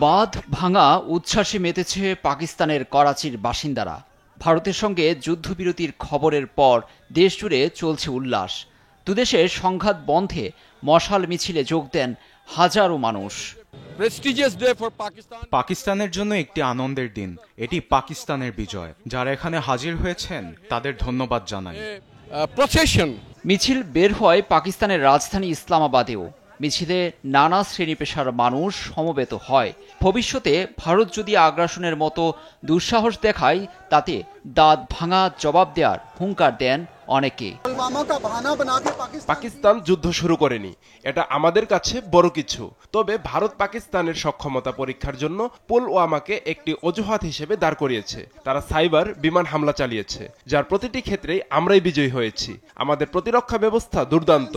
বাঁধ ভাঙা উচ্ছ্বাসে মেতেছে পাকিস্তানের করাচির বাসিন্দারা। ভারতের সঙ্গে যুদ্ধবিরতির খবরের পর দেশজুড়ে চলছে উল্লাস। দুদেশের সংঘাত বন্ধে মশাল মিছিলে যোগ দেন হাজারো মানুষ। পাকিস্তানের জন্য একটি আনন্দের দিন। এটি পাকিস্তানের বিজয়। যারা এখানে হাজির হয়েছেন তাদের ধন্যবাদ জানাই। মিছিল বের হয় পাকিস্তানের রাজধানী ইসলামাবাদেও। মিছিলে নানা শ্রেণী পেশার মানুষ সমবেত হয়। ভবিষ্যতে ভারত যদি আগ্রাসনের মতো দুঃসাহস দেখায় তাতে দাঁত ভাঙা জবাব দেওয়ার হুঙ্কার দেন অনেকে। পাকিস্তান যুদ্ধ শুরু করেনি, এটা আমাদের কাছে বড় কিছু। তবে ভারত পাকিস্তানের সক্ষমতা পরীক্ষার জন্য পুলওয়ামাকে একটি অজুহাত হিসেবে দাঁড় করিয়েছে। তারা সাইবার বিমান হামলা চালিয়েছে, যার প্রতিটি ক্ষেত্রেই আমরাই বিজয়ী হয়েছি। আমাদের প্রতিরক্ষা ব্যবস্থা দুর্দান্ত।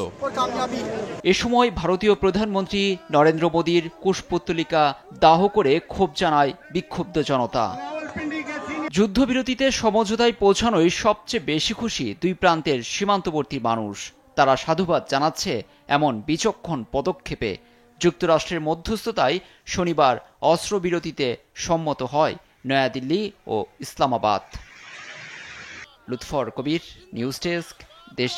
এ সময় ভারতীয় প্রধানমন্ত্রী নরেন্দ্র মোদীর কুশপুত্তলিকা দাহ করে ক্ষোভ জানায় বিক্ষুব্ধ জনতা। যুদ্ধবিরতিতে সমঝোতায় পৌঁছানোয় সবচেয়ে বেশি খুশি দুই প্রান্তের সীমান্তবর্তী মানুষ। তারা সাধুবাদ জানাচ্ছে এমন বিচক্ষণ পদক্ষেপে। যুক্তরাষ্ট্রের মধ্যস্থতায় শনিবার অস্ত্রবিরতিতে সম্মত হয় নয়াদিল্লি ও ইসলামাবাদ। লুৎফর কবির, নিউজ ডেস্ক, দেশ।